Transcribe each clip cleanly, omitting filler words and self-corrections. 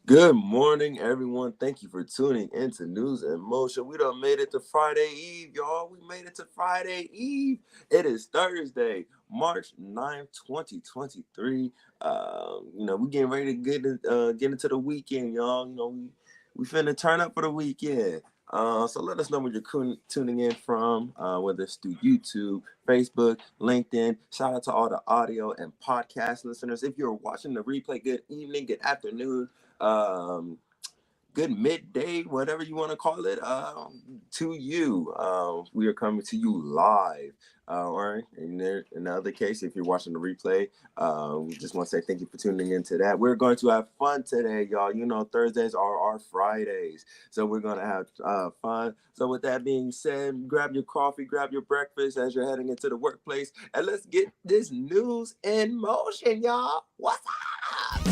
Good morning, everyone. Thank you for tuning into News in Motion. We done made it to Friday Eve, y'all. We made it to Friday Eve. It is Thursday, March 9th, 2023. We getting ready to get into the weekend, y'all. We finna turn up for the weekend. So let us know where you're tuning in from, whether it's through YouTube, Facebook, LinkedIn. Shout out to all the audio and podcast listeners. If you're watching the replay, good evening, good afternoon, um, good midday, whatever you want to call it, to you. We are coming to you live. Or in the other case, if you're watching the replay, we just want to say thank you for tuning into that. We're going to have fun today, y'all. You know, Thursdays are our Fridays, so we're going to have fun. So with that being said, grab your coffee, grab your breakfast as you're heading into the workplace, and let's get this news in motion, y'all. What's up?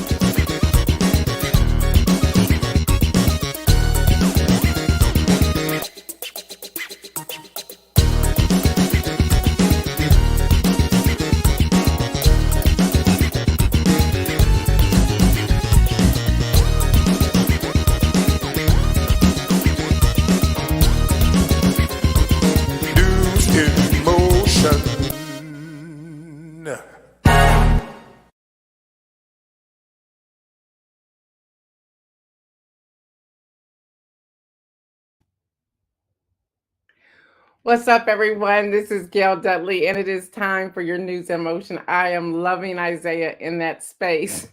News in motion. What's up, everyone? This is Gail Dudley, and it is time for your news and motion. I am loving Isaiah in that space.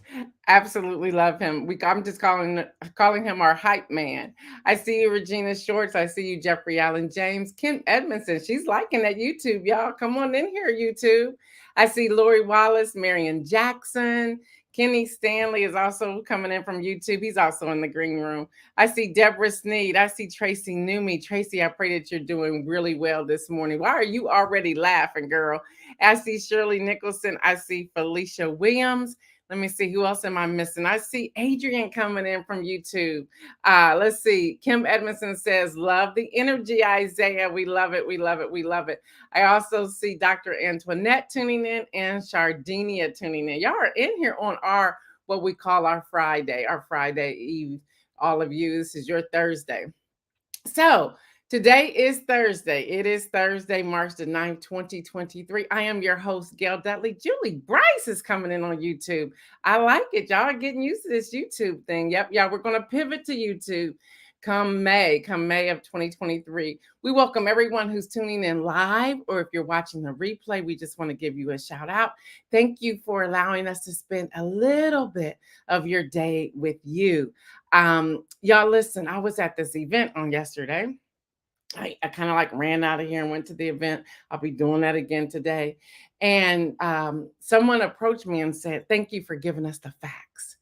Absolutely love him. I'm just calling him our hype man. I see you, Regina Shorts. I see you, Jeffrey Allen James. Kim Edmondson. She's liking that YouTube, y'all. Come on in here, YouTube. I see Lori Wallace, Marion Jackson. Kenny Stanley is also coming in from YouTube. He's also in the green room. I see Deborah Sneed. I see Tracy Newmy. Tracy, I pray that you're doing really well this morning. Why are you already laughing, girl? I see Shirley Nicholson. I see Felicia Williams. Let me see, who else am I missing? I see Adrian coming in from YouTube. Let's see. Kim Edmondson says, love the energy, Isaiah. We love it. We love it. We love it. I also see Dr. Antoinette tuning in and Shardinia tuning in. Y'all are in here on our what we call our Friday Eve. All of you, this is your Thursday. So today is Thursday. It is Thursday, March the 9th, 2023. I am your host, Gail Dudley. Julie Bryce is coming in on YouTube. I like it. Y'all are getting used to this YouTube thing. Yep, y'all, we're going to pivot to YouTube come May of 2023. We welcome everyone who's tuning in live, or if you're watching the replay, we just want to give you a shout out. Thank you for allowing us to spend a little bit of your day with you. Y'all, listen, I was at this event on yesterday. I kind of like ran out of here and went to the event. I'll be doing that again today. And someone approached me and said, thank you for giving us the facts.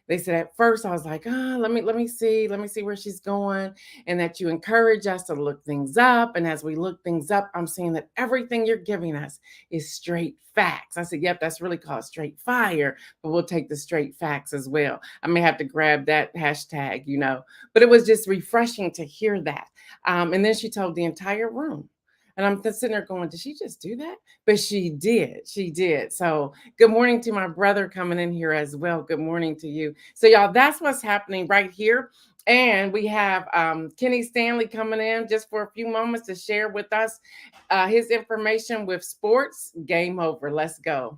They said at first I was like, let me see where she's going, and that you encourage us to look things up. And as we look things up, I'm seeing that everything you're giving us is straight facts. I said, yep, that's really called straight fire, but we'll take the straight facts as well. I may have to grab that hashtag, but it was just refreshing to hear that. And then she told the entire room. And I'm sitting there going, did she just do that? But she did. She did. So good morning to my brother coming in here as well. Good morning to you. So y'all, that's what's happening right here. And we have Kenny Stanley coming in just for a few moments to share with us his information with sports. Game over. Let's go.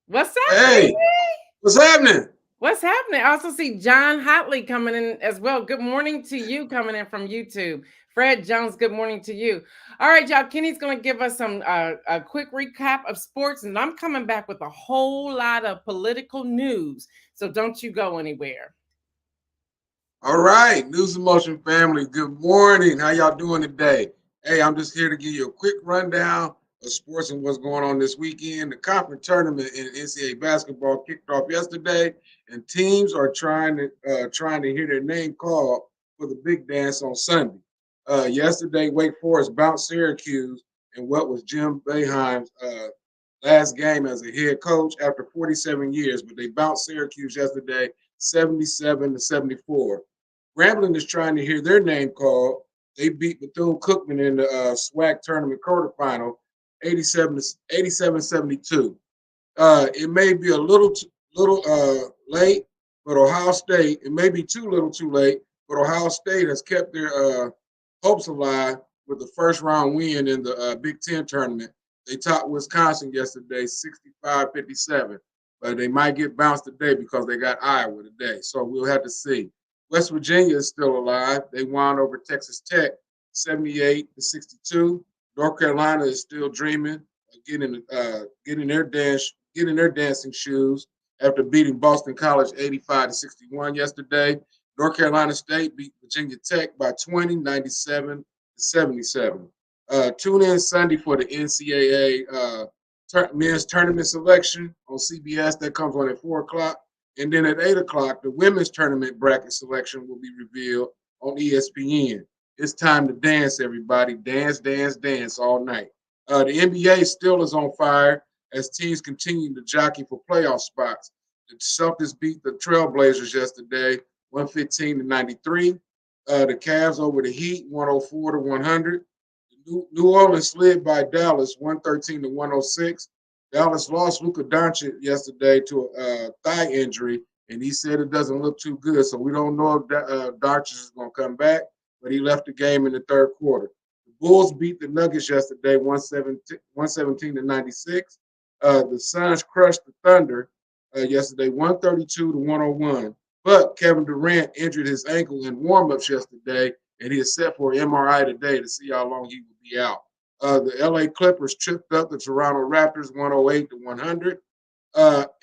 What's up, Hey, baby? what's happening? What's happening? I also see John Hotley coming in as well. Good morning to you coming in from YouTube. Fred Jones, good morning to you. All right, y'all. Kenny's going to give us some a quick recap of sports, and I'm coming back with a whole lot of political news. So don't you go anywhere. All right, News in Motion family. Good morning. How y'all doing today? Hey, I'm just here to give you a quick rundown of sports and what's going on this weekend. The conference tournament in NCAA basketball kicked off yesterday, and teams are trying to hear their name called for the big dance on Sunday. Yesterday, Wake Forest bounced Syracuse in what was Jim Boeheim's last game as a head coach after 47 years, but they bounced Syracuse yesterday 77-74. Grambling is trying to hear their name called. They beat Bethune-Cookman in the SWAC tournament quarterfinal 87-72. It may be a little late, but Ohio State, it may be too little too late, but Ohio State has kept their hopes alive with the first round win in the Big Ten tournament. They topped Wisconsin yesterday 65-57, but they might get bounced today because they got Iowa today. So we'll have to see. West Virginia is still alive. They won over Texas Tech 78-62. North Carolina is still dreaming of getting their dancing shoes after beating Boston College 85-61 yesterday. North Carolina State beat Virginia Tech by 20, 97-77. Tune in Sunday for the NCAA men's tournament selection on CBS. That comes on at 4 o'clock. And then at 8 o'clock, the women's tournament bracket selection will be revealed on ESPN. It's time to dance, everybody. Dance, dance, dance all night. The NBA still is on fire as teams continue to jockey for playoff spots. The Celtics beat the Trailblazers yesterday, 115-93. The Cavs over the Heat, 104-100. New Orleans slid by Dallas, 113-106. Dallas lost Luka Doncic yesterday to a thigh injury, and he said it doesn't look too good. So we don't know if Doncic is going to come back, but he left the game in the third quarter. The Bulls beat the Nuggets yesterday, 117-96. The Suns crushed the Thunder yesterday, 132-101. But Kevin Durant injured his ankle in warm-ups yesterday, and he is set for an MRI today to see how long he will be out. The LA Clippers tripped up the Toronto Raptors 108-100.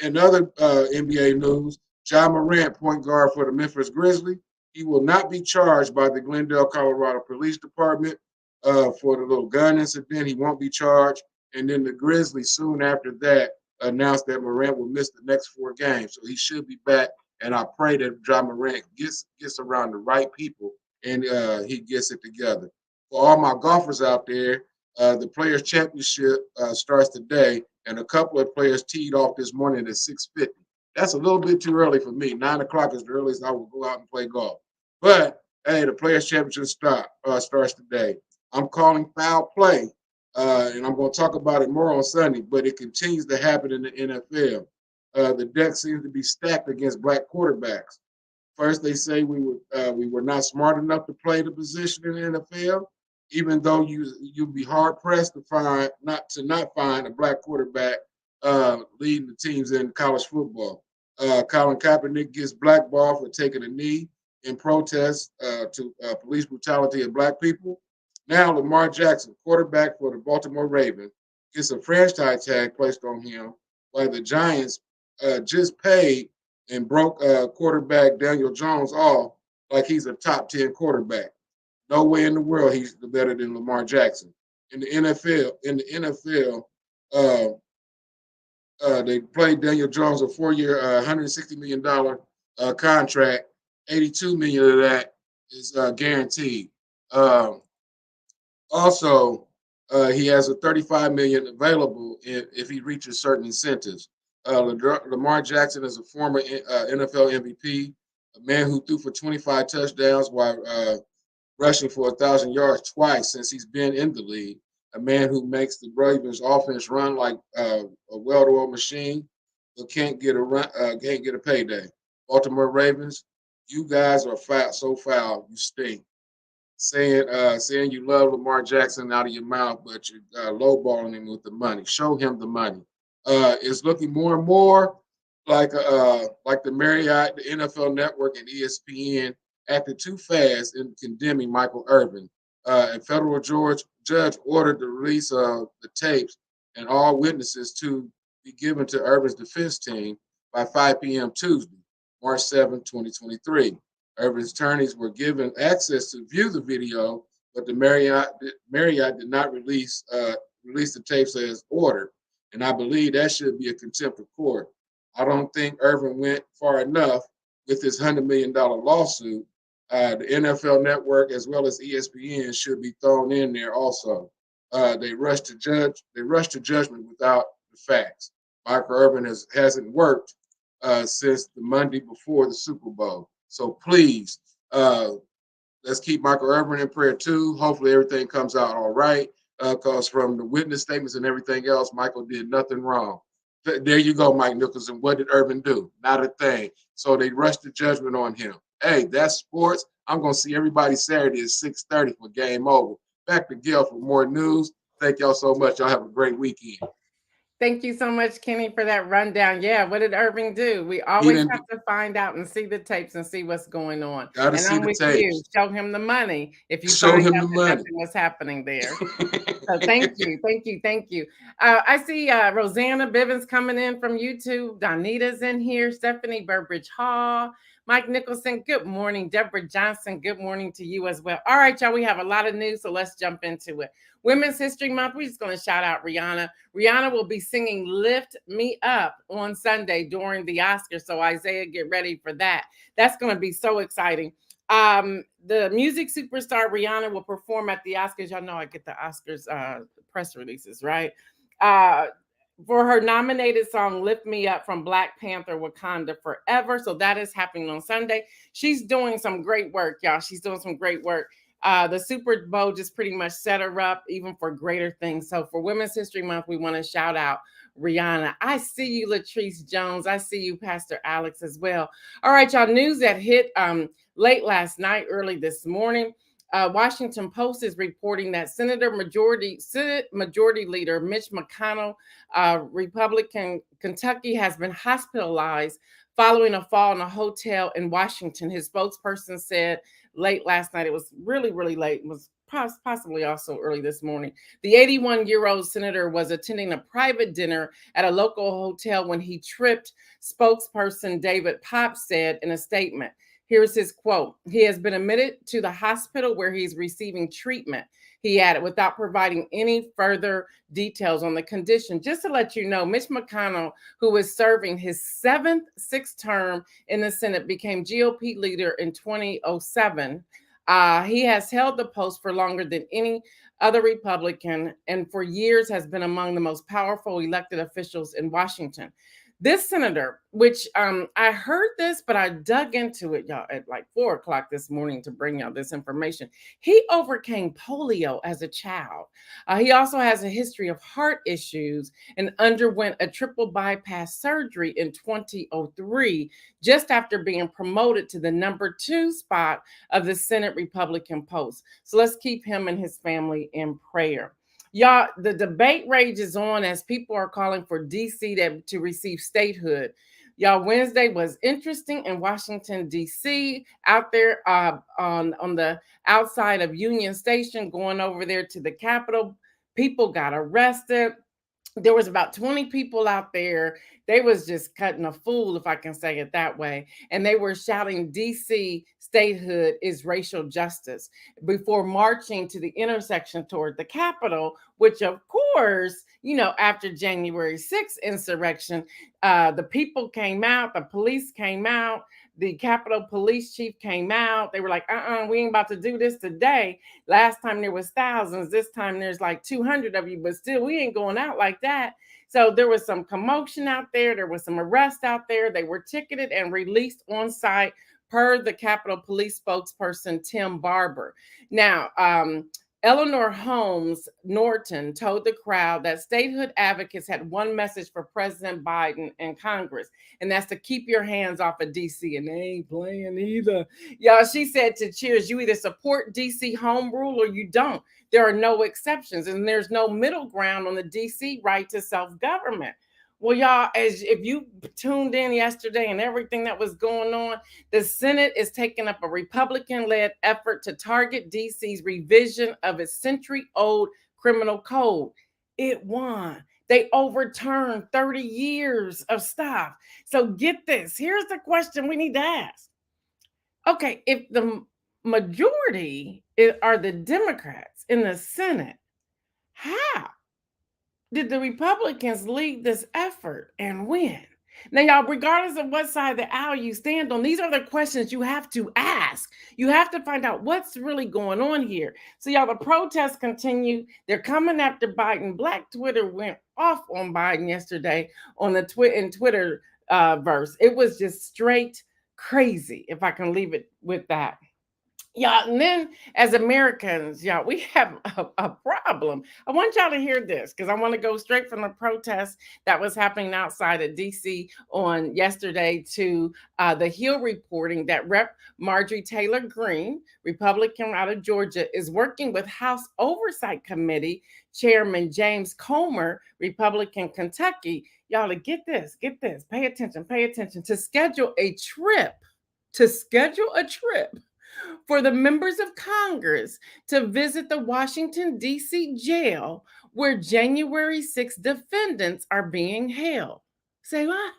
In other NBA news, Ja Morant, point guard for the Memphis Grizzlies, he will not be charged by the Glendale, Colorado Police Department for the little gun incident. He won't be charged. And then the Grizzlies, soon after that, announced that Morant will miss the next 4 games. So he should be back. And I pray that Ja Morant gets around the right people and he gets it together. For all my golfers out there, the Players Championship starts today, and a couple of players teed off this morning at 6:50. That's a little bit too early for me. 9 o'clock is the earliest I will go out and play golf. But hey, the Players Championship starts today. I'm calling foul play, and I'm going to talk about it more on Sunday. But it continues to happen in the NFL. The deck seems to be stacked against black quarterbacks. First, they say we were not smart enough to play the position in the NFL, even though you'd be hard pressed to not find a black quarterback leading the teams in college football. Colin Kaepernick gets blackballed for taking a knee in protest to police brutality of black people. Now Lamar Jackson, quarterback for the Baltimore Ravens, gets a franchise tag placed on him, while the Giants just paid and broke quarterback Daniel Jones off like he's a top 10 quarterback. No way in the world he's better than Lamar Jackson. In the NFL, they played Daniel Jones a 4-year, $160 million contract. $82 million of that is guaranteed. Also, he has a $35 million available if he reaches certain incentives. Lamar Jackson is a former NFL MVP, a man who threw for 25 touchdowns while rushing for 1,000 yards twice since he's been in the league. A man who makes the Ravens offense run like a well-oiled machine, but can't get a payday. Baltimore Ravens, you guys are so foul, you stink. Saying you love Lamar Jackson out of your mouth, but you're lowballing him with the money. Show him the money. It's looking more and more like the Marriott, the NFL Network, and ESPN acted too fast in condemning Michael Irvin. A federal judge ordered the release of the tapes and all witnesses to be given to Irvin's defense team by 5 p.m. Tuesday, March 7, 2023. Irvin's attorneys were given access to view the video, but the Marriott did not release the tapes as ordered. And I believe that should be a contempt of court. I don't think Irvin went far enough with his $100 million lawsuit. The NFL Network as well as ESPN should be thrown in there also. They rushed to judgment without the facts. Michael Irvin hasn't worked since the Monday before the Super Bowl. So please, let's keep Michael Irvin in prayer too. Hopefully everything comes out all right. Because from the witness statements and everything else, Michael did nothing wrong. There you go, Mike Nicholson. What did Urban do? Not a thing. So they rushed the judgment on him. Hey, that's sports. I'm going to see everybody Saturday at 6:30 for Game Over. Back to Gail for more news. Thank y'all so much. Y'all have a great weekend. Thank you so much, Kenny, for that rundown. Yeah, what did Irving do? We He always didn't have to find out and see the tapes and see what's going on. got to And see I'm the with you. tapes. Show him the money if you Show find him out the that money. nothing was happening there. So thank you, thank you, thank you. I see Rosanna Bivens coming in from YouTube. Donita's in here. Stephanie Burbridge Hall. Mike Nicholson, good morning. Deborah Johnson, good morning to you as well. All right, y'all, we have a lot of news, so let's jump into it. Women's History Month, we're just going to shout out Rihanna. Rihanna will be singing Lift Me Up on Sunday during the Oscars, so Isaiah, get ready for that. That's going to be so exciting. The music superstar Rihanna will perform at the Oscars. Y'all know I get the Oscars press releases, right? For her nominated song Lift Me Up from Black Panther Wakanda Forever. So that is happening on Sunday. She's doing some great work, y'all. She's doing some great work. The Super Bowl just pretty much set her up even for greater things. So for Women's History Month, we want to shout out Rihanna. I see you, Latrice Jones. I see you, Pastor Alex, as well. All right, y'all, news that hit late last night, early this morning. Washington Post is reporting that Senate Majority Leader Mitch McConnell, Republican Kentucky, has been hospitalized following a fall in a hotel in Washington. His spokesperson said late last night, it was really, really late, it was possibly also early this morning. The 81-year-old senator was attending a private dinner at a local hotel when he tripped, spokesperson David Pop said in a statement. Here's his quote. He has been admitted to the hospital where he's receiving treatment, he added, without providing any further details on the condition. Just to let you know, Mitch McConnell, who is serving his sixth term in the Senate, became GOP leader in 2007. He has held the post for longer than any other Republican and for years has been among the most powerful elected officials in Washington. This senator, which I heard this, but I dug into it, y'all, at like 4 o'clock this morning to bring y'all this information. He overcame polio as a child. He also has a history of heart issues and underwent a triple bypass surgery in 2003, just after being promoted to the #2 spot of the Senate Republican post. So let's keep him and his family in prayer. Y'all, the debate rages on as people are calling for DC to receive statehood. Y'all, Wednesday was interesting in Washington, D.C., out there on the outside of Union Station, going over there to the Capitol. People got arrested. There was about 20 people out there. They was just cutting a fool, if I can say it that way. And they were shouting, DC statehood is racial justice, before marching to the intersection toward the Capitol, which of course, you know, after January 6th insurrection, the people came out, the police came out, the Capitol Police Chief came out. They were like, we ain't about to do this today. Last time there was thousands. This time there's like 200 of you, but still we ain't going out like that. So there was some commotion out there. There was some arrest out there. They were ticketed and released on site per the Capitol Police spokesperson, Tim Barber. Now, Eleanor Holmes Norton told the crowd that statehood advocates had one message for President Biden and Congress, and that's to keep your hands off of DC. And they ain't playing either. Y'all, she said to Cheers, you either support DC home rule or you don't. There are no exceptions, and there's no middle ground on the DC right to self-government. Well, y'all, as if you tuned in yesterday and everything that was going on, the Senate is taking up a Republican-led effort to target DC's revision of its century-old criminal code. It won. They overturned 30 years of stuff. So get this. Here's the question we need to ask. Okay, if the majority are the Democrats in the Senate, how did the Republicans lead this effort and win? Now, y'all, regardless of what side of the aisle you stand on, these are the questions you have to ask. You have to find out what's really going on here. So, y'all, the protests continue. They're coming after Biden. Black Twitter went off on Biden yesterday on the Twitter verse. It was just straight crazy, if I can leave it with that. Yeah, and then as Americans, yeah, we have a problem. I want y'all to hear this because I want to go straight from the protest that was happening outside of DC on yesterday to the Hill reporting that Rep. Marjorie Taylor Greene, Republican out of Georgia, is working with House Oversight Committee Chairman James Comer, Republican Kentucky. Y'all to get this, pay attention, to schedule a trip for the members of Congress to visit the Washington, D.C. jail where January 6 defendants are being held. Say what?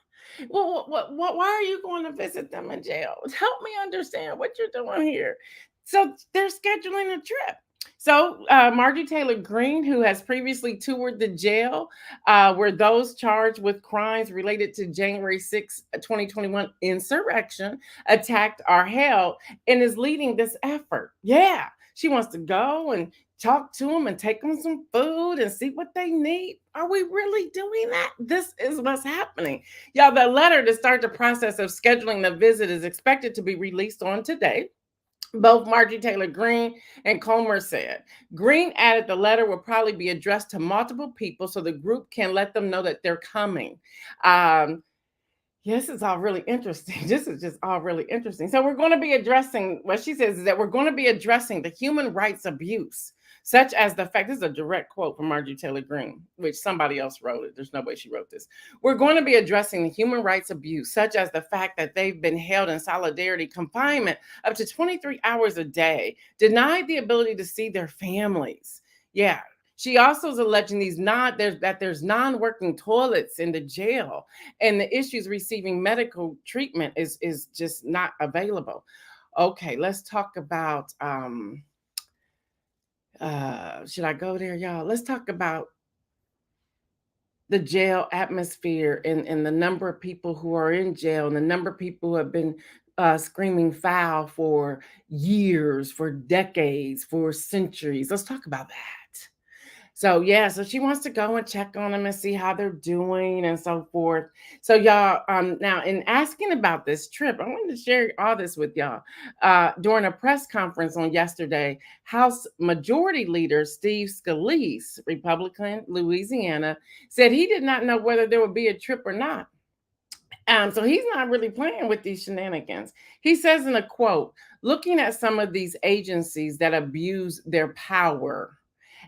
Well, why are you going to visit them in jail? Help me understand what you're doing here. So they're scheduling a trip. So Marjorie Taylor Greene, who has previously toured the jail where those charged with crimes related to January 6, 2021 insurrection attacked are held, and is leading this effort. Yeah, she wants to go and talk to them and take them some food and see what they need. Are we really doing that? This is what's happening. Y'all, the letter to start the process of scheduling the visit is expected to be released on today. Both Marjorie Taylor Greene and Comer said. Greene added the letter will probably be addressed to multiple people so the group can let them know that they're coming. Yes, it's all really interesting. This is just all really interesting. So we're going to be addressing what she says is that we're going to be addressing the human rights abuse, such as the fact, this is a direct quote from Marjorie Taylor Greene, which somebody else wrote it. There's no way she wrote this. We're going to be addressing the human rights abuse, such as the fact that they've been held in solidarity confinement up to 23 hours a day, denied the ability to see their families. Yeah. She also is alleging there's non-working toilets in the jail, and the issues receiving medical treatment is just not available. Okay, let's talk about should I go there, y'all? Let's talk about the jail atmosphere and the number of people who are in jail and the number of people who have been screaming foul for years, for decades, for centuries. Let's talk about that. So yeah, so she wants to go and check on them and see how they're doing and so forth. So y'all, now in asking about this trip, I wanted to share all this with y'all. During a press conference on yesterday, House Majority Leader Steve Scalise, Republican, Louisiana, said he did not know whether there would be a trip or not. So he's not really playing with these shenanigans. He says in a quote, looking at some of these agencies that abuse their power.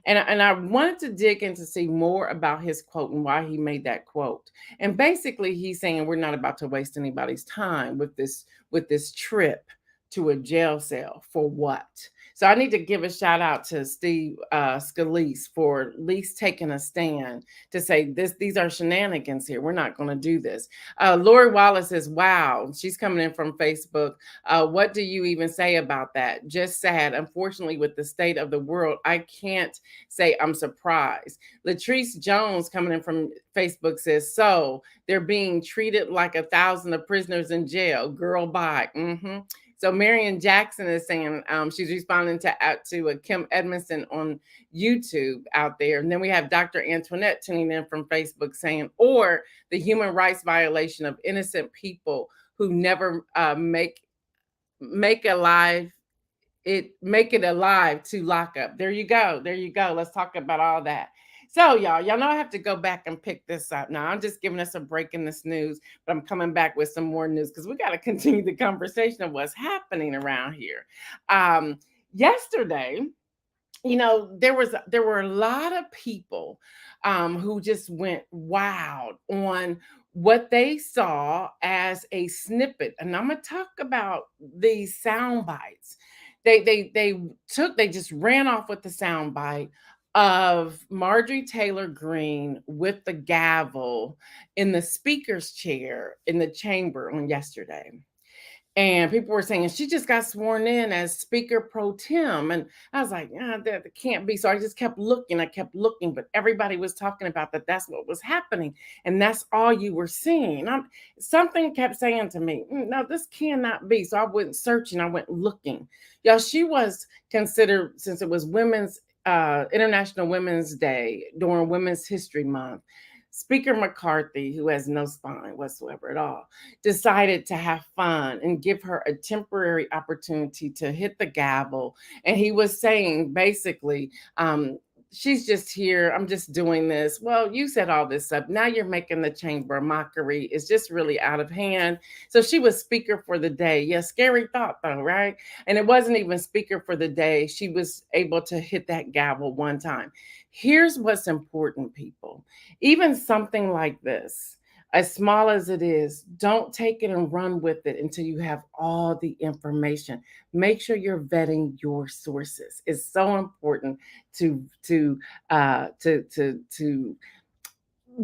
And I wanted to dig in to see more about his quote and why he made that quote. And basically, he's saying we're not about to waste anybody's time with this trip to a jail cell for what? So I need to give a shout out to Steve Scalise for at least taking a stand to say these are shenanigans here. We're not going to do this. Lori Wallace says, wow, she's coming in from Facebook. What do you even say about that? Just sad. Unfortunately, with the state of the world, I can't say I'm surprised. Latrice Jones coming in from Facebook says, so they're being treated like 1,000 of prisoners in jail. Girl, bye. Mm-hmm. So Marion Jackson is saying she's responding to Kim Edmondson on YouTube out there. And then we have Dr. Antoinette tuning in from Facebook saying, or the human rights violation of innocent people who never make it alive to lock up. There you go. Let's talk about all that. So y'all know I have to go back and pick this up. Now I'm just giving us a break in this news, but I'm coming back with some more news because we got to continue the conversation of what's happening around here. Yesterday, there were a lot of people who just went wild on what they saw as a snippet, and I'm gonna talk about these sound bites. They just ran off with the sound bite of Marjorie Taylor Greene with the gavel in the speaker's chair in the chamber on yesterday. And people were saying she just got sworn in as Speaker Pro Tem. And I was like, that can't be. So I just kept looking. But everybody was talking about that. That's what was happening. And that's all you were seeing. Something kept saying to me, no, this cannot be. So I went searching. I went looking. Y'all, she was considered, since it was International Women's Day during Women's History Month, Speaker McCarthy, who has no spine whatsoever at all, decided to have fun and give her a temporary opportunity to hit the gavel. And he was saying basically, she's just here. I'm just doing this. Well, you set all this up. Now you're making the chamber a mockery. It's just really out of hand. So she was speaker for the day. Yeah, scary thought though, right? And it wasn't even speaker for the day. She was able to hit that gavel one time. Here's what's important, people. Even something like this, as small as it is, don't take it and run with it until you have all the information. Make sure you're vetting your sources. It's so important to to to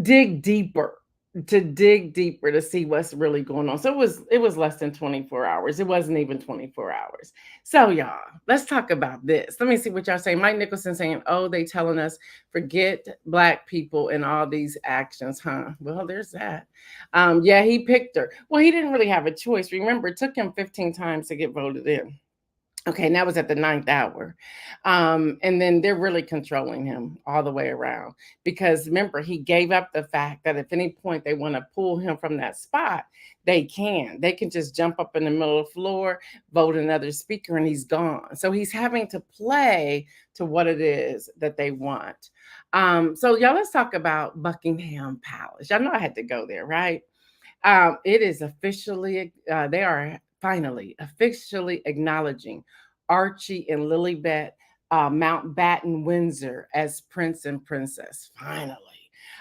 dig deeper to see what's really going on. So it was less than 24 hours. It wasn't even 24 hours. So y'all, let's talk about this. Let me see what y'all say. Mike Nicholson saying, oh, they telling us forget black people and all these actions, huh? Well, there's that. Yeah, he picked her. Well, he didn't really have a choice. Remember, it took him 15 times to get voted in. Okay, and that was at the ninth hour. And then they're really controlling him all the way around because remember, he gave up the fact that if any point they want to pull him from that spot, they can. They can just jump up in the middle of the floor, vote another speaker, and he's gone. So he's having to play to what it is that they want. So y'all, let's talk about Buckingham Palace. Y'all know I had to go there, right? It is officially, they are finally officially acknowledging Archie and Lilibet Mountbatten Windsor as Prince and Princess. Finally.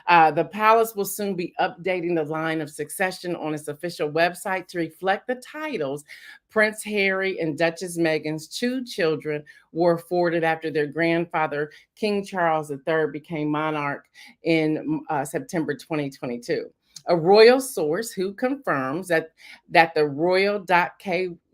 The palace will soon be updating the line of succession on its official website to reflect the titles Prince Harry and Duchess Meghan's two children were afforded after their grandfather, King Charles III, became monarch in September 2022. A royal source who confirms that the royal.UK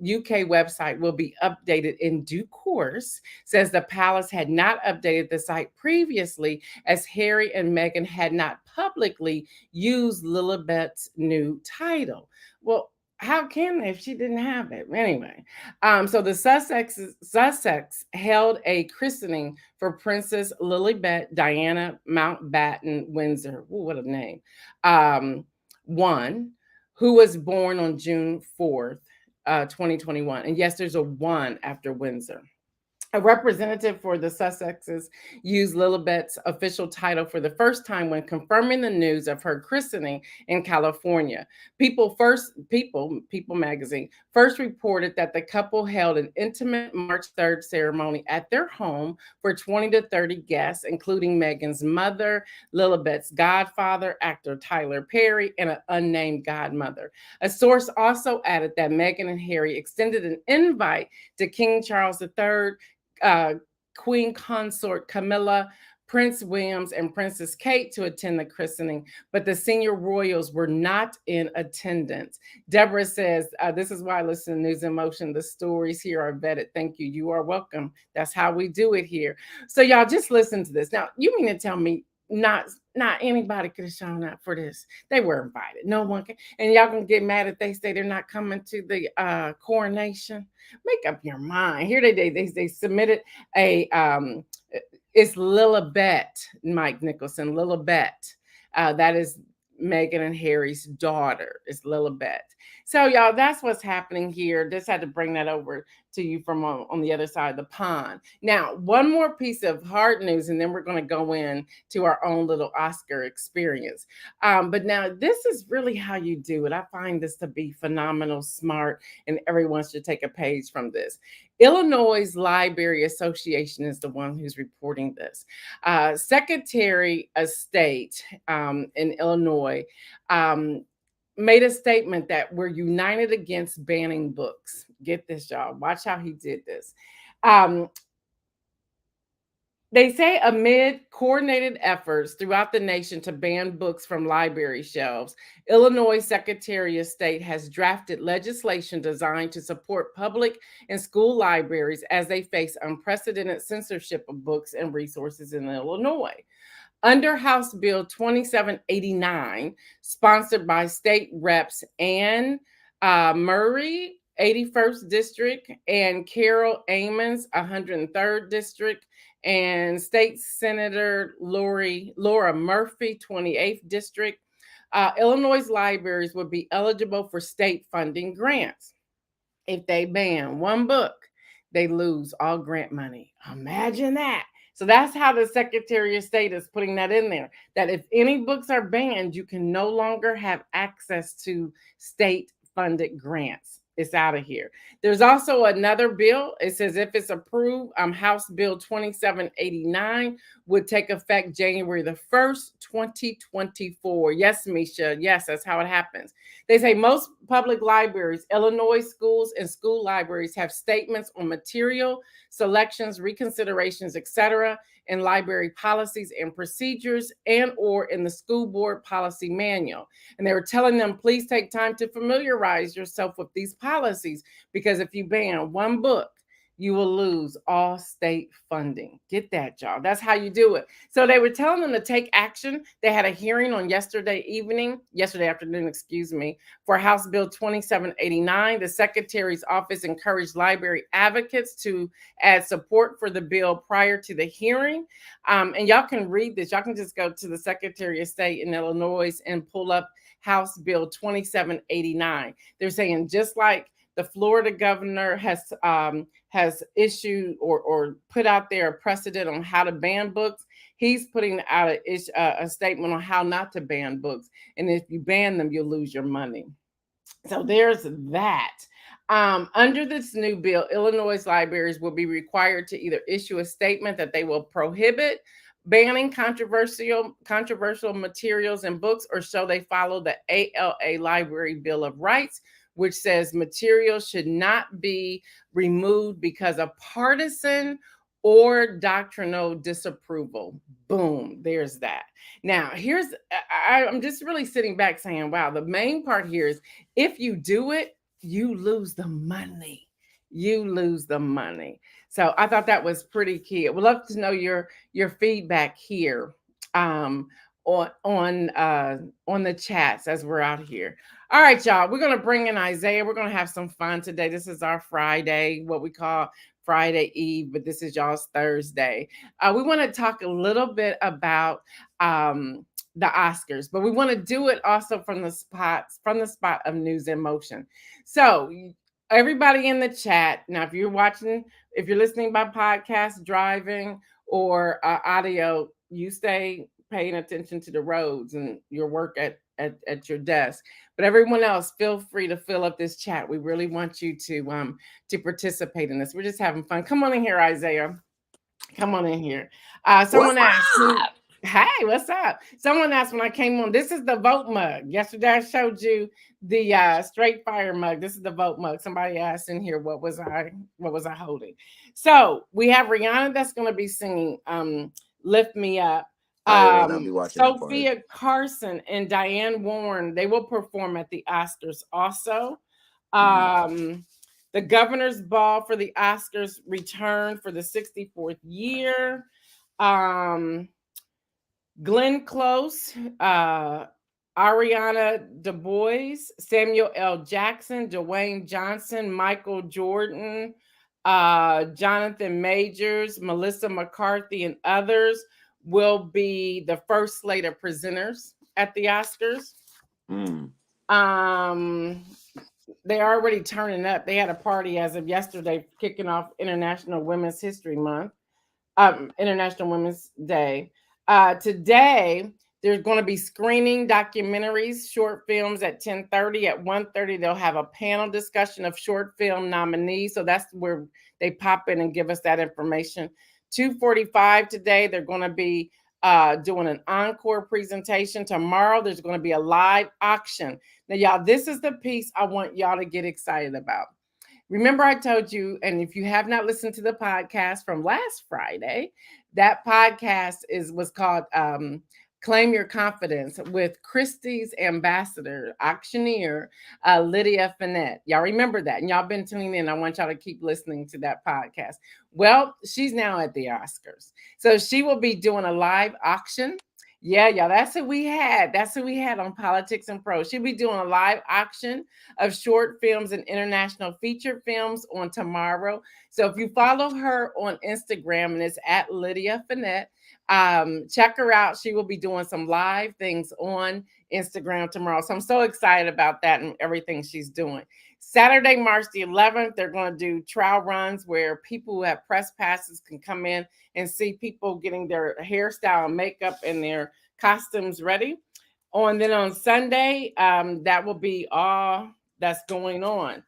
website will be updated in due course says the palace had not updated the site previously as Harry and Meghan had not publicly used Lilibet's new title. Well, how can they if she didn't have it? Anyway, so the Sussex held a christening for Princess Lilibet Diana Mountbatten Windsor. Ooh, what a name. One, who was born on June 4th, 2021. And yes, there's a one after Windsor. A representative for the Sussexes used Lilibet's official title for the first time when confirming the news of her christening in California. People magazine first reported that the couple held an intimate March 3rd ceremony at their home for 20 to 30 guests, including Meghan's mother, Lilibet's godfather, actor Tyler Perry, and an unnamed godmother. A source also added that Meghan and Harry extended an invite to King Charles III, Queen Consort Camilla, Prince Williams, and Princess Kate to attend the christening, but the senior royals were not in attendance. Deborah says, this is why I listen to News in Motion. The stories here are vetted. Thank you. You are welcome. That's how we do it here. So y'all just listen to this. Now, you mean to tell me not anybody could have shown up for this? They were invited. No one can. And y'all gonna get mad if they say they're not coming to the coronation? Make up your mind. Here they submitted a it's Lilibet, Mike Nicholson, Lilibet. That is Meghan and Harry's daughter. It's Lilibet. So y'all, that's what's happening here. Just had to bring that over to you from on the other side of the pond. Now, one more piece of hard news, and then we're going to go in to our own little Oscar experience. But now this is really how you do it. I find this to be phenomenal, smart, and everyone should take a page from this. Illinois Library Association is the one who's reporting this. Secretary of State in Illinois made a statement that we're united against banning books. Get this, y'all. Watch how he did this. They say amid coordinated efforts throughout the nation to ban books from library shelves, Illinois Secretary of State has drafted legislation designed to support public and school libraries as they face unprecedented censorship of books and resources in Illinois. Under House Bill 2789, sponsored by State Reps Ann Murray, 81st District, and Carol Amons, 103rd District, and State Senator Laura Murphy, 28th District. Illinois libraries would be eligible for state funding grants. If they ban one book, they lose all grant money. Imagine that. So that's how the Secretary of State is putting that in there, that if any books are banned, you can no longer have access to state funded grants. It's out of here. There's also another bill. It says if it's approved, House Bill 2789 would take effect January the 1st, 2024. Yes, Misha. Yes, that's how it happens. They say most public libraries, Illinois schools, and school libraries have statements on material, selections, reconsiderations, etc., in library policies and procedures and or in the school board policy manual. And they were telling them, please take time to familiarize yourself with these policies, because if you ban one book, you will lose all state funding. Get that, y'all. That's how you do it. So they were telling them to take action. They had a hearing on yesterday afternoon, for House Bill 2789. The Secretary's office encouraged library advocates to add support for the bill prior to the hearing. And y'all can read this. Y'all can just go to the Secretary of State in Illinois and pull up House Bill 2789. They're saying just like the Florida governor has issued or put out there a precedent on how to ban books, he's putting out a statement on how not to ban books. And if you ban them, you'll lose your money. So there's that. Under this new bill, Illinois libraries will be required to either issue a statement that they will prohibit banning controversial materials and books, or show they follow the ALA Library Bill of Rights, which says materials should not be removed because of partisan or doctrinal disapproval. Boom, there's that. Now, I'm just really sitting back saying, wow, the main part here is if you do it, you lose the money. You lose the money. So I thought that was pretty key. I would love to know your feedback here on the chats as we're out here. All right, y'all, we're going to bring in Isaiah. We're going to have some fun today. This is our Friday, what we call Friday Eve, but this is y'all's Thursday. We want to talk a little bit about the Oscars, but we want to do it also from the spot of news and motion. So everybody in the chat, now if you're listening by podcast, driving, or audio, you stay paying attention to the roads and your work at your desk. But everyone else, feel free to fill up this chat. We really want you to participate in this. We're just having fun. Come on in here, Isaiah. Come on in here. Someone asked me, hey, what's up? Someone asked when I came on, this is the vote mug. Yesterday I showed you the straight fire mug. This is the vote mug. Somebody asked in here, what was I holding? So we have Rihanna that's going to be singing Lift Me Up. Sophia Carson and Diane Warren, they will perform at the Oscars also. The Governor's Ball for the Oscars returned for the 64th year. Glenn Close, Ariana DuBois, Samuel L. Jackson, Dwayne Johnson, Michael Jordan, Jonathan Majors, Melissa McCarthy, and others will be the first slate of presenters at the Oscars. They're already turning up. They had a party as of yesterday kicking off International Women's History Month, International Women's Day. Today, there's going to be screening documentaries, short films at 10:30. At 1:30, they'll have a panel discussion of short film nominees. So that's where they pop in and give us that information. 2:45 today, they're going to be doing an encore presentation. Tomorrow, there's going to be a live auction. Now, y'all, this is the piece I want y'all to get excited about. Remember, I told you, and if you have not listened to the podcast from last Friday, that podcast was called Claim Your Confidence with Christie's ambassador, auctioneer, Lydia Finette. Y'all remember that, and y'all been tuning in. I want y'all to keep listening to that podcast. Well, she's now at the Oscars. So she will be doing a live auction. Yeah, that's who we had. That's who we had on Politics and Pro. She'll be doing a live auction of short films and international feature films on tomorrow. So if you follow her on Instagram, and it's at Lydia Finette, check her out. She will be doing some live things on Instagram tomorrow. So I'm so excited about that and everything she's doing. Saturday, March the 11th, they're going to do trial runs where people who have press passes can come in and see people getting their hairstyle and makeup and their costumes ready. Then on Sunday, that will be all that's going on.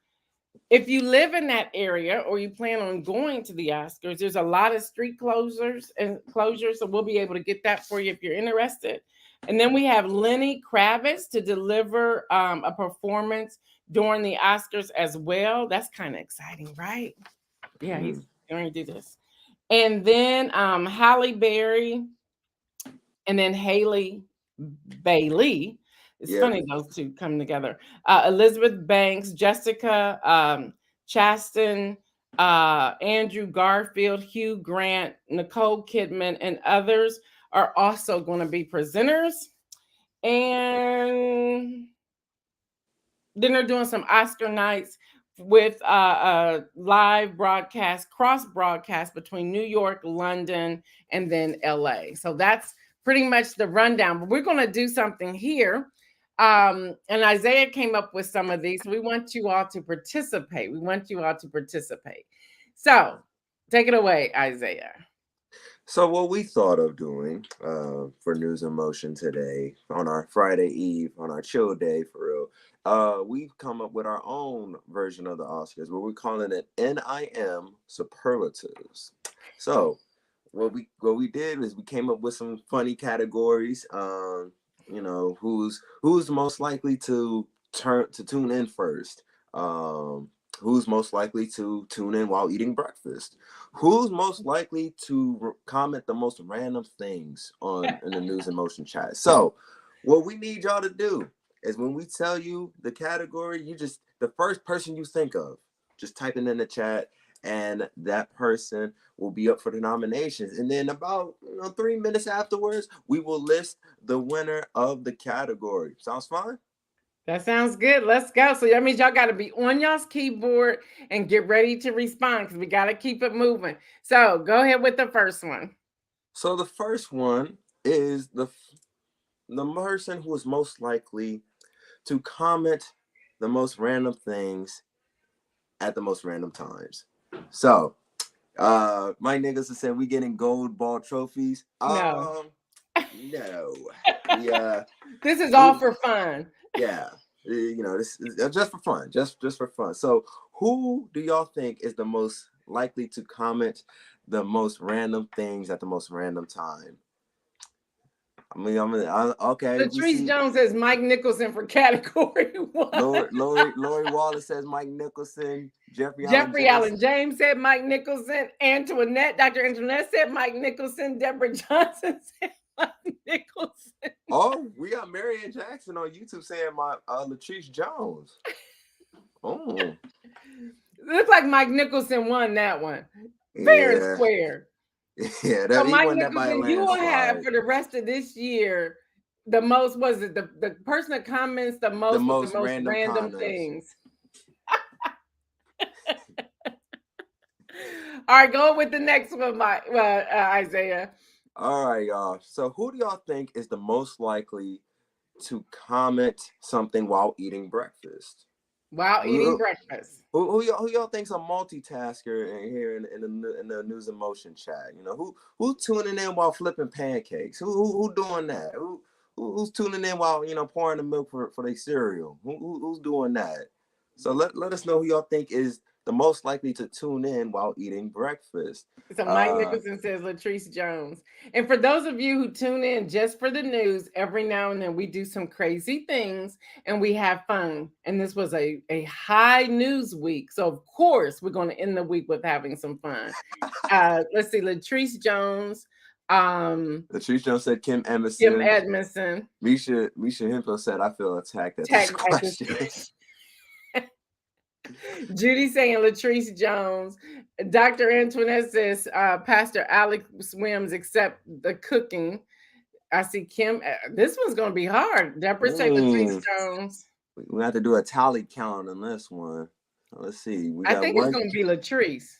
If you live in that area or you plan on going to the Oscars, there's a lot of street closures, so we'll be able to get that for you if you're interested. And then we have Lenny Kravitz to deliver a performance during the Oscars as well. That's kind of exciting, right? Yeah, he's going to do this. And then Halle Berry, and then Haley Bailey. It's funny those two come together. Elizabeth Banks, Jessica Chastain, Andrew Garfield, Hugh Grant, Nicole Kidman, and others are also going to be presenters. And then they're doing some Oscar nights with a live broadcast, cross broadcast between New York, London, and then LA. So that's pretty much the rundown. But we're going to do something here. And Isaiah came up with some of these. We want you all to participate. So take it away, Isaiah. So what we thought of doing for News and Motion today on our Friday Eve, on our chill day for real, we've come up with our own version of the Oscars where we're calling it NIM Superlatives. So what we did is we came up with some funny categories. Who's most likely to tune in first. Who's most likely to tune in while eating breakfast? Who's most likely to comment the most random things in the News and Motion chat? So, what we need y'all to do is when we tell you the category, the first person you think of, just type it in the chat, and that person will be up for the nominations. And then about 3 minutes afterwards, we will list the winner of the category. Sounds fine? That sounds good. Let's go. So that means y'all got to be on y'all's keyboard and get ready to respond because we got to keep it moving. So go ahead with the first one. So the first one is the person who is most likely to comment the most random things at the most random times. So Mike Nicholson said we getting gold ball trophies. No. No. Yeah. This is all for fun. Yeah. This is just for fun. Just for fun. So who do y'all think is the most likely to comment the most random things at the most random time? Okay. Latrice Jones says Mike Nicholson for category 1. Lori Wallace says Mike Nicholson. Jeffrey Allen James said Mike Nicholson. Dr. Antoinette said Mike Nicholson. Deborah Johnson said Mike Nicholson. Oh, we got Marianne Jackson on YouTube saying Latrice Jones. Oh. Looks like Mike Nicholson won that one. Fair and square. Yeah, so Mike Nicholson, you will have for the rest of this year the most, was it the person that comments the most random things. All right, go with the next one, Isaiah. All right, y'all. So who do y'all think is the most likely to comment something while eating breakfast? While eating breakfast. Who y'all think's a multitasker here in the News and Motion chat? Who's tuning in while flipping pancakes? Who doing that? Who's tuning in while pouring the milk for their cereal? Who's doing that? So let us know who y'all think is the most likely to tune in while eating breakfast. So Mike Nicholson says Latrice Jones. And for those of you who tune in just for the news, every now and then we do some crazy things and we have fun. And this was a high news week. So of course we're going to end the week with having some fun. Let's see, Latrice Jones. Latrice Jones said Kim Edmondson. Misha Hemphill said, I feel attacked at this question. Judy saying Latrice Jones. Dr. Antoinette says Pastor Alex Wims, except the cooking. I see Kim. This one's going to be hard. Deborah say Latrice Mm, Jones. we have to do a tally count on this one. Let's see. We I got think it's one. going to be Latrice.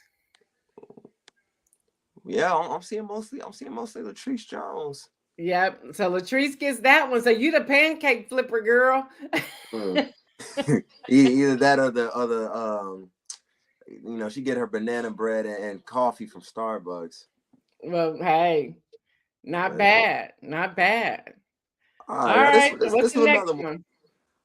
Yeah, I'm seeing mostly. I'm seeing mostly Latrice Jones. Yep. So Latrice gets that one. So you the pancake flipper girl. Mm. Either that or the she get her banana bread and coffee from Starbucks. Well, hey, not Yeah. bad. Not bad. All All right, now right. So what's this the is next another one. one?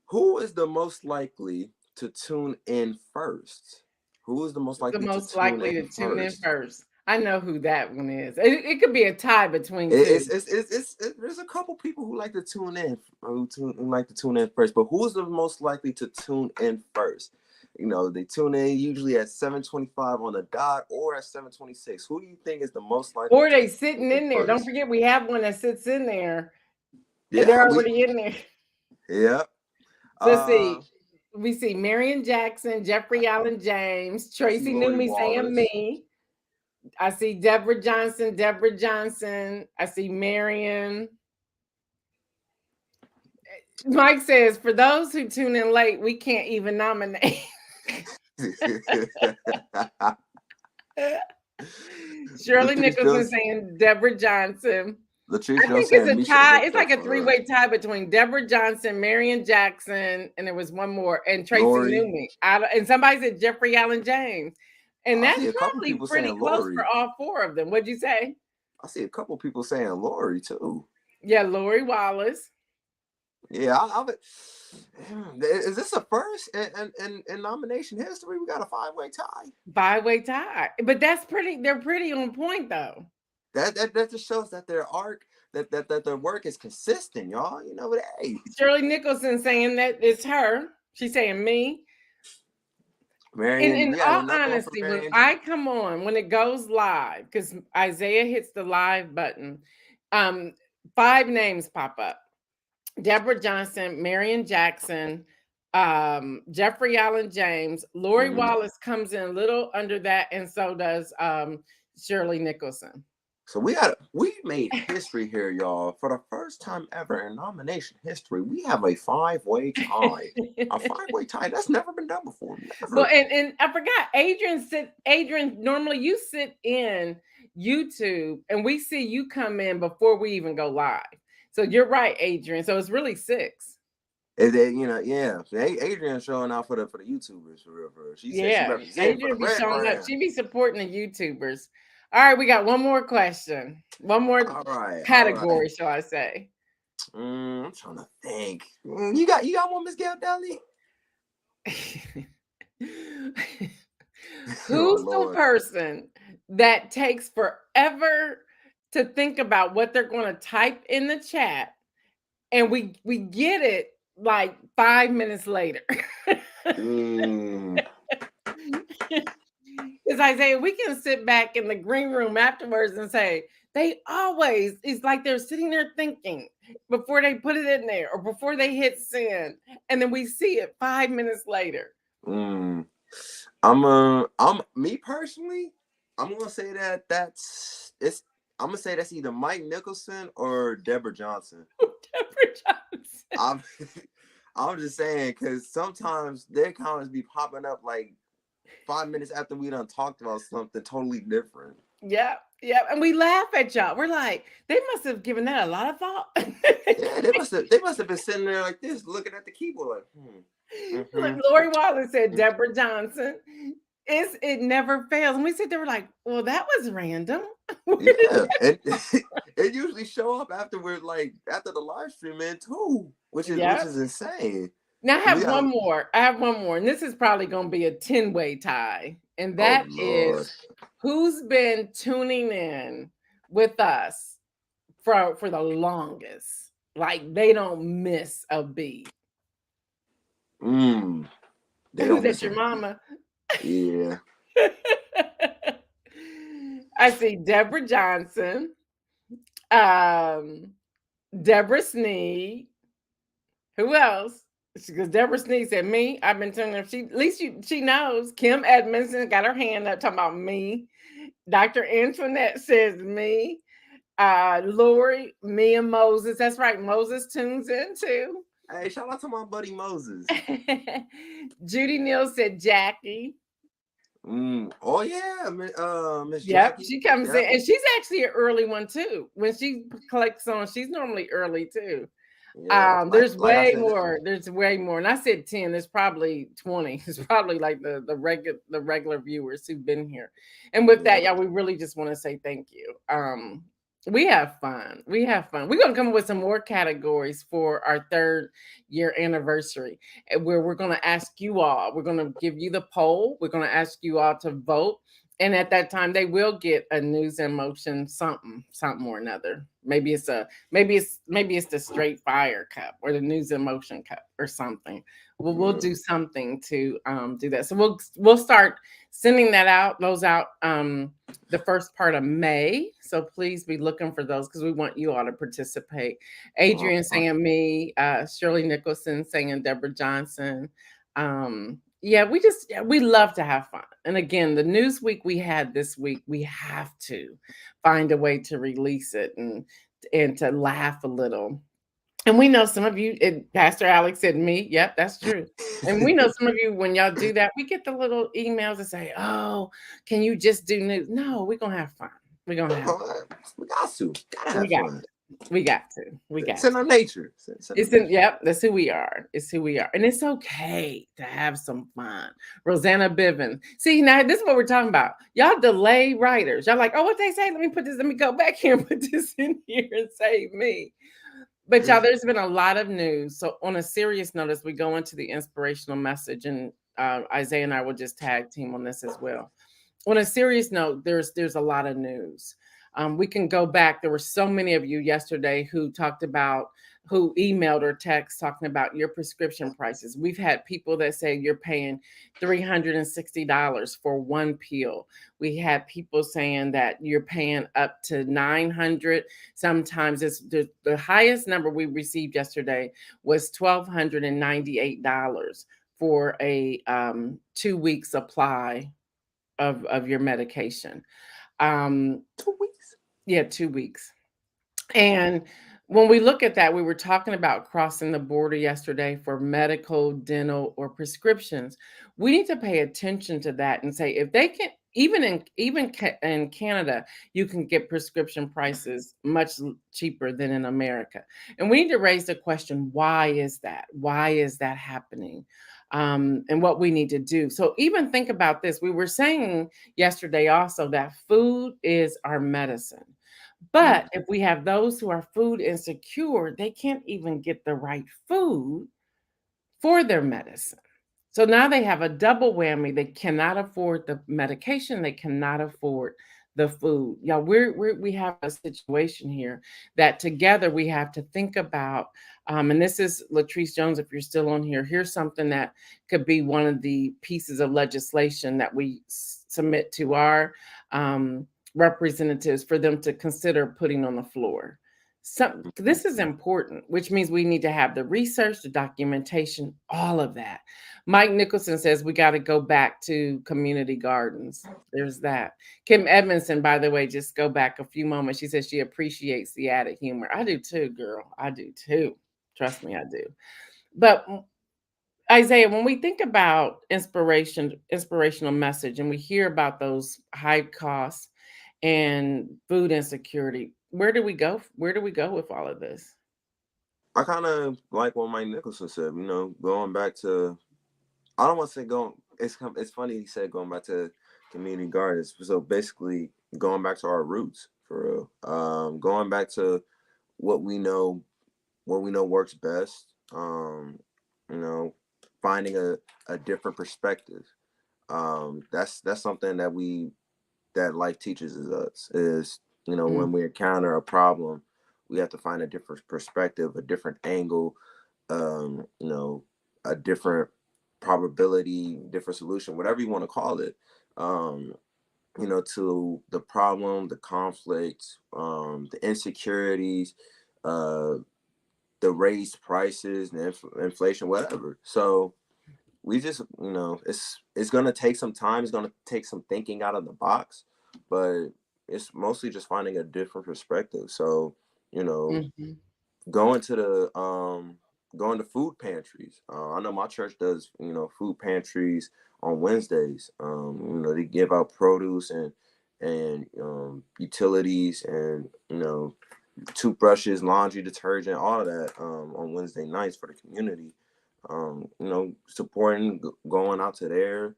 Who is the most likely to tune in first? Who is the most The likely to most tune likely in to tune in first? first. I know who that one is. It could be a tie between It- two. there's a couple people who like to tune in, who like to tune in first, but who's the most likely to tune in first? They tune in usually at 7:25 on the dot or at 7:26. Who do you think is the most likely Or to they tune sitting in in there. Don't first? forget we have one that sits in there and Yeah, they're already in there. yeah. So let's Uh, see. We see Marion Jackson, Jeffrey Allen James, I see Tracy Lori Newmy saying Wallace. me. I see Deborah Johnson. I see Marion. Mike says, for those who tune in late, we can't even nominate. Shirley Latrice Nicholson Jones, saying Deborah Johnson. Latrice I Jones think it's saying a Misha tie. It's like a Christopher, three-way tie between Deborah Johnson, Marion Jackson, and there was one more, and Tracy Lori. Newmy. And somebody said Jeffrey Allen James. And I that's see a couple probably people pretty saying close for Lori. all four of them. What'd you say? I see a couple people saying Lori too. Yeah, Lori Wallace. Yeah, is this a first in nomination history? We got a 5-way tie. Five-way tie. But they're pretty on point though. That just shows that their arc, that their work is consistent, y'all. But hey, Shirley Nicholson saying that it's her. She's saying me. Marion, In we got all another one for honesty, when Marion. I come on, when it goes live, because Isaiah hits the live button, 5 names pop up. Deborah Johnson, Marion Jackson, Jeffrey Allen James, Lori Wallace comes in a little under that, and so does Shirley Nicholson. So we made history here, y'all. For the first time ever in nomination history, we have a 5-way tie. A 5-way tie. That's never been done before. Never. Well, and I forgot, Adrian, normally you sit in YouTube and we see you come in before we even go live. So you're right, Adrian. So it's really 6. Yeah. Adrian's showing out for the YouTubers for real. She said she representing for the Adrian be red showing up. brand. She be supporting the YouTubers. All right, we got one more question. One more category, shall I say? I'm trying to think. You got one, Miss Gail Dudley? Who's the person that takes forever to think about what they're going to type in the chat, and we get it like 5 minutes later? Because Isaiah, we can sit back in the green room afterwards and say, it's like they're sitting there thinking before they put it in there or before they hit send. And then we see it 5 minutes later. I'm me personally, I'm gonna say I'm gonna say that's either Mike Nicholson or Deborah Johnson. Deborah Johnson. I'm just saying, because sometimes their comments be popping up like 5 minutes after we done talked about something totally different. Yeah. And we laugh at y'all. We're like, they must have given that a lot of thought. Yeah, they must have been sitting there like this, looking at the keyboard like, Lori Wallace said Deborah Johnson. It never fails. And we sit there, we're like, well, that was random. Yeah. It usually show up afterward, like after the live stream too, which is insane. Now I have one more. And this is probably going to be a 10-way tie. And that is who's been tuning in with us for the longest. Like they don't miss a beat. Who's that, your mama? Yeah. I see Deborah Johnson, Deborah Sneed. Who else? Because Deborah Sneed said me. I've been telling her she knows. Kim Edmondson got her hand up talking about me. Dr. Antoinette says me. Lori, me and Moses. That's right. Moses tunes in too. Hey, shout out to my buddy Moses. Judy Neal said Jackie. Oh yeah, Miss Yep, Jackie. she comes in, Yep. and she's actually an early one too. When she clicks on, she's normally early too. Yeah. There's Like I way said, more. There's way more, and I said 10. There's probably 20. It's probably like the regular viewers who've been here. And with that, yeah. y'all, we really just want to say thank you. We have fun. We have fun. We're gonna come up with some more categories for our 3rd-year anniversary, where we're gonna ask you all. We're gonna give you the poll. We're gonna ask you all to vote. And at that time, they will get a news and motion something or another. Maybe it's the straight fire cup or the news and motion cup or something. We'll Yeah. do something to do that. So we'll start sending those out the first part of May. So please be looking for those because we want you all to participate. Adrian saying me, Shirley Nicholson saying Deborah Johnson. Yeah, we love to have fun. And again, the news week we had this week, we have to find a way to release it and to laugh a little. And we know some of you, Pastor Alex said me. Yep, that's true. And we know some of you, when y'all do that, we get the little emails that say, "Oh, can you just do news?" No, we're gonna have fun. We're gonna have fun. We got to. Gotta We have got fun. we got to. We It's got in to. our nature. Yep, that's who we are. It's who we are. And it's okay to have some fun. Rosanna Biven. See, now this is what we're talking about. Y'all delay writers. Y'all like, oh, what they say? Let me go back here and put this in here and save me. But y'all, there's been a lot of news. So on a serious note, as we go into the inspirational message, and Isaiah and I will just tag team on this as well. On a serious note, there's a lot of news. We can go back. There were so many of you yesterday who emailed or text talking about your prescription prices. We've had people that say you're paying $360 for one pill. We had people saying that you're paying up to $900. Sometimes it's the highest number we received yesterday was $1,298 for a 2-week supply of your medication. 2 weeks. Yeah, 2 weeks. And when we look at that, we were talking about crossing the border yesterday for medical, dental, or prescriptions. We need to pay attention to that and say if they can, even in Canada, you can get prescription prices much cheaper than in America. And we need to raise the question: why is that? Why is that happening? And what we need to do. So even think about this. We were saying yesterday also that food is our medicine. But if we have those who are food insecure, they can't even get the right food for their medicine. So now they have a double whammy. They cannot afford the medication. They cannot afford the food. Yeah, we have a situation here that together we have to think about. And this is Latrice Jones. If you're still on here, here's something that could be one of the pieces of legislation that we submit to our representatives for them to consider putting on the floor. This is important, which means we need to have the research, the documentation, all of that. Mike Nicholson says we got to go back to community gardens. There's that. Kim Edmondson, by the way, just go back a few moments. She says she appreciates the added humor. I do too, girl. I do too. Trust me, I do. But Isaiah, when we think about inspirational message, and we hear about those high costs and food insecurity, where do we go? Where do we go with all of this? I kind of like what Mike Nicholson said. Going back to, I don't want to say going. It's funny he said going back to community gardens. So basically, going back to our roots for real. Going back to what we know, works best. You know, finding a different perspective. That's something that life teaches us is, Mm, when we encounter a problem, we have to find a different perspective, a different angle, um, you know, a different probability, different solution, whatever you want to call it, um, to the problem, the conflict, the insecurities, uh, the raised prices, the inflation, whatever. So we just, it's gonna take some time. It's gonna take some thinking out of the box, but it's mostly just finding a different perspective. So, you know, Mhm. going to the going to food pantries. I know my church does, food pantries on Wednesdays. They give out produce and utilities and toothbrushes, laundry detergent, all of that on Wednesday nights for the community. Supporting, going out to there,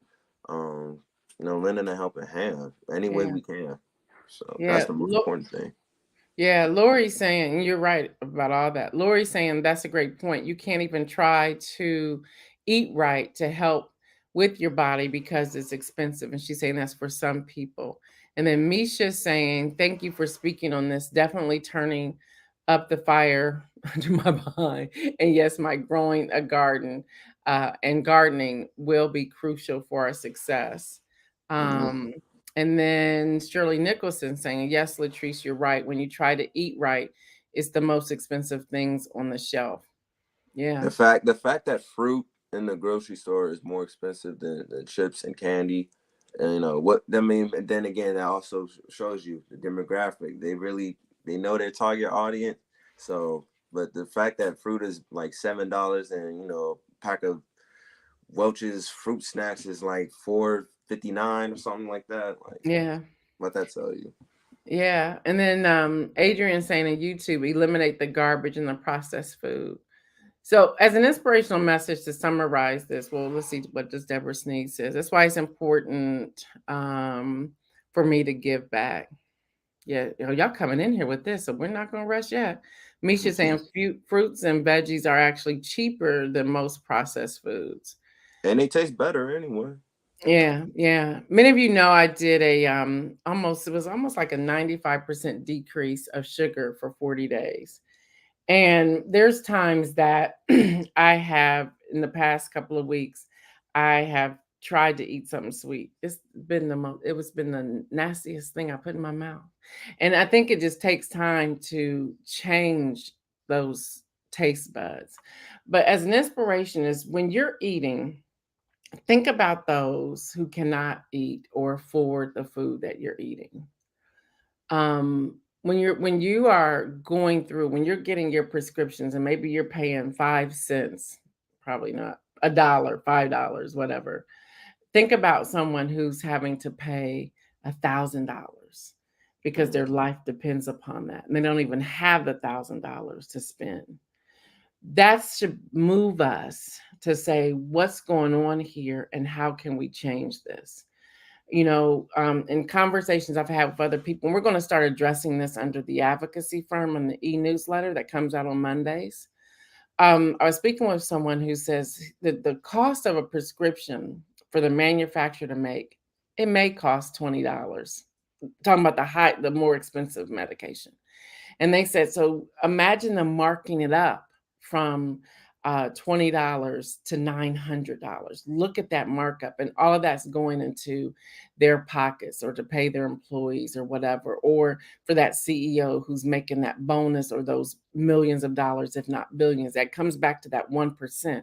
um, lending a helping hand any way Yeah. we can. So that's Yeah. the most important thing. Yeah, Lori's saying, and you're right about all that. Lori's saying that's a great point. You can't even try to eat right to help with your body because it's expensive. And she's saying that's for some people. And then Misha's saying, thank you for speaking on this. Definitely turning up the fire under my behind. And yes, my growing a garden and gardening will be crucial for our success. Hmm. Um, and then Shirley Nicholson saying, yes, Latrice, you're right. When you try to eat right, it's the most expensive things on the shelf. Yeah. The fact that fruit in the grocery store is more expensive than chips and candy, and what that mean. And then again, that also shows you the demographic. They know their target audience. So, but the fact that fruit is like $7 and a pack of Welch's fruit snacks is like 4.59 or something like that. Like, Yeah. what that tell you? Yeah. And then Adrian saying on YouTube, eliminate the garbage and the processed food. So, as an inspirational message to summarize this, well, let's see what does Deborah Sneed says. That's why it's important for me to give back. Yeah, y'all coming in here with this, so we're not gonna rush yet. Misha saying fruits and veggies are actually cheaper than most processed foods. And they taste better anyway. Yeah, yeah. Many of you know I did a almost it was almost like a 95% decrease of sugar for 40 days. And there's times that I have in the past couple of weeks, I have tried to eat something sweet. Been the nastiest thing I put in my mouth. And I think it just takes time to change those taste buds. But as an inspiration is when you're eating, think about those who cannot eat or afford the food that you're eating. When you are going through when you're getting your prescriptions and maybe you're paying 5 cents, probably not a dollar, $5, whatever. Think about someone who's having to pay $1,000 because their Hmm. life depends upon that, and they don't even have the $1,000 to spend. That should move us to say what's going on here and how can we change this. In conversations I've had with other people, and we're going to start addressing this under the advocacy firm and the e-newsletter that comes out on Mondays. I was speaking with someone who says that the cost of a prescription for the manufacturer to make, it may cost $20. Talking about the more expensive medication. And they said, so imagine them marking it up from $20 to $900. Look at that markup, and all of that's going into their pockets or to pay their employees or whatever, or for that CEO who's making that bonus or those millions of dollars, if not billions. That comes back to that 1%.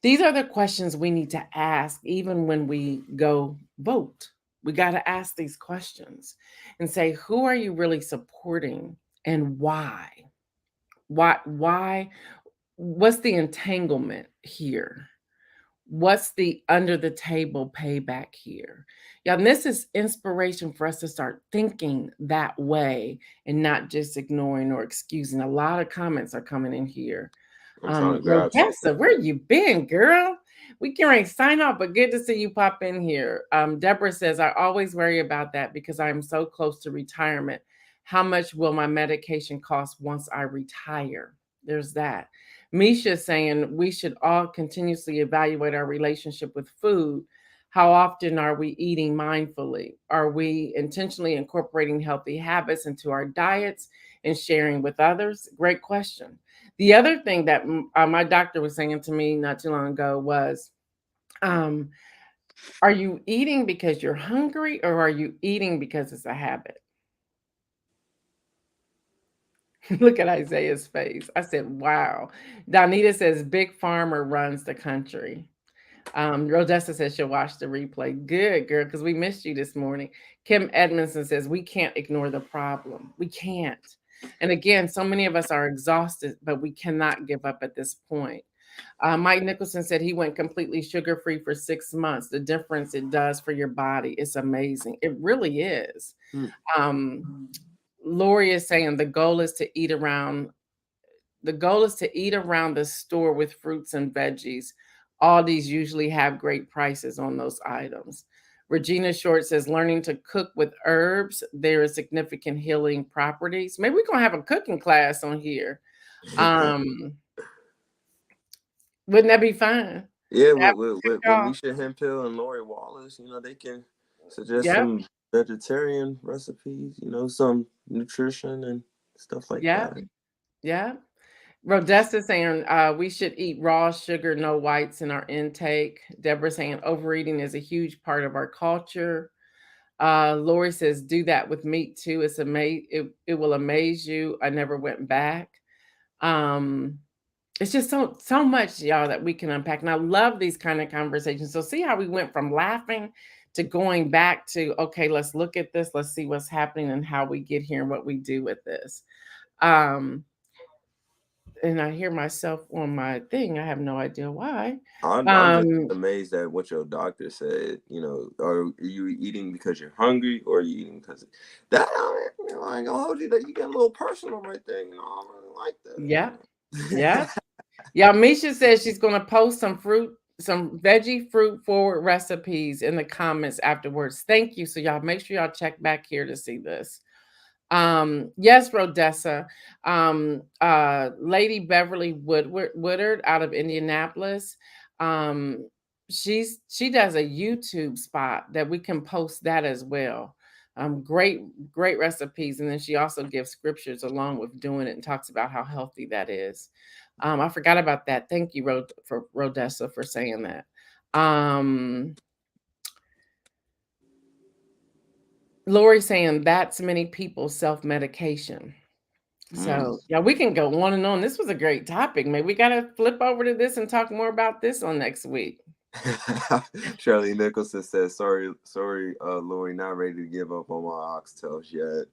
These are the questions we need to ask even when we go vote. We got to ask these questions and say, who are you really supporting and why? Why? What's the entanglement here? What's the under the table payback here? Yeah, and this is inspiration for us to start thinking that way and not just ignoring or excusing. A lot of comments are coming in here. I'm trying to grab something. Rodessa, where you been, girl? We can ready to sign off, but good to see you pop in here. Deborah says, I always worry about that because I'm so close to retirement. How much will my medication cost once I retire? There's that. Misha saying we should all continuously evaluate our relationship with food. How often are we eating mindfully? Are we intentionally incorporating healthy habits into our diets and sharing with others? Great question. The other thing that my doctor was saying to me not too long ago was, um, are you eating because you're hungry or are you eating because it's a habit? Look at Isaiah's face. I said, wow. Donita says, Big Pharma runs the country. Rodessa says she'll watch the replay. Good, girl, because we missed you this morning. Kim Edmondson says we can't ignore the problem. We can't. And again, so many of us are exhausted, but we cannot give up at this point. Mike Nicholson said he went completely sugar-free for 6 months. The difference it does for your body is amazing. It really is. Lori is saying the goal is to eat around the store with fruits and veggies. All these usually have great prices on those items. Regina Short says learning to cook with herbs, there is significant healing properties. Maybe we're going to have a cooking class on here. Wouldn't that be fun? Yeah, with Alicia Hemphill and Lori Wallace, they can suggest some vegetarian recipes, some nutrition and stuff like that. Yeah. Rodessa saying we should eat raw sugar, no whites in our intake. Deborah saying overeating is a huge part of our culture. Lori says do that with meat too. It's it will amaze you. I never went back. It's just so much, y'all, that we can unpack. And I love these kind of conversations. So see how we went from laughing to going back to, okay, let's look at this. Let's see what's happening and how we get here and what we do with this. And I hear myself on my thing. I have no idea why. I'm just amazed at what your doctor said. Are you eating because you're hungry, or are you eating because that? I ain't gonna hold you. That you get a little personal right there. I don't really like that. Yeah. Yeah. Misha says she's gonna post some veggie fruit forward recipes in the comments afterwards. Thank you. So y'all make sure y'all check back here to see this. Yes, Rodessa. Lady Beverly Woodard out of Indianapolis. She does a YouTube spot that we can post that as well. Great recipes. And then she also gives scriptures along with doing it and talks about how healthy that is. I forgot about that. Thank you, Rodessa, for saying that. Lori saying that's many people's self-medication. So yeah, we can go on and on. This was a great topic. Maybe we got to flip over to this and talk more about this on next week. Shirley Nicholson says, sorry, Lori, not ready to give up on my oxtails yet.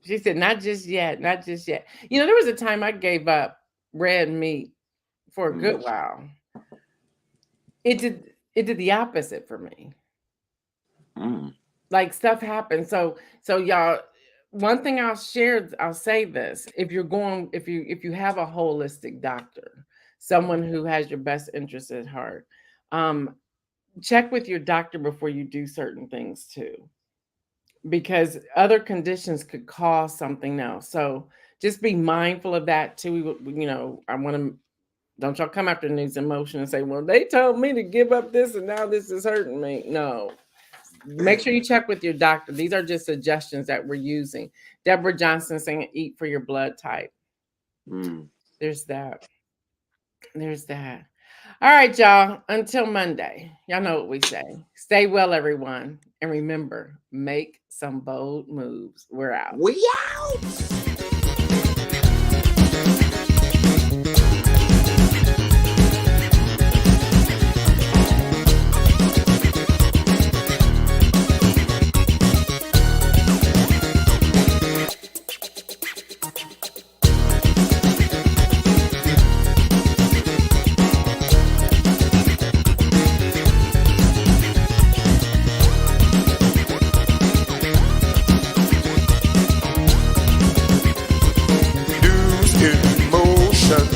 She said, not just yet. There was a time I gave up red meat for a good while. It did the opposite for me. Like stuff happens. So y'all, one thing I'll say this. If you have a holistic doctor, someone who has your best interest at heart, check with your doctor before you do certain things too, because other conditions could cause something else. So just be mindful of that too. Don't y'all come after News and Motion and say, well, they told me to give up this and now this is hurting me. No. Make sure you check with your doctor. These are just suggestions that we're using. Deborah Johnson saying eat for your blood type. There's that. All right, y'all. Until Monday, y'all know what we say. Stay well, everyone. And remember, make some bold moves. We're out. We out. Emotion.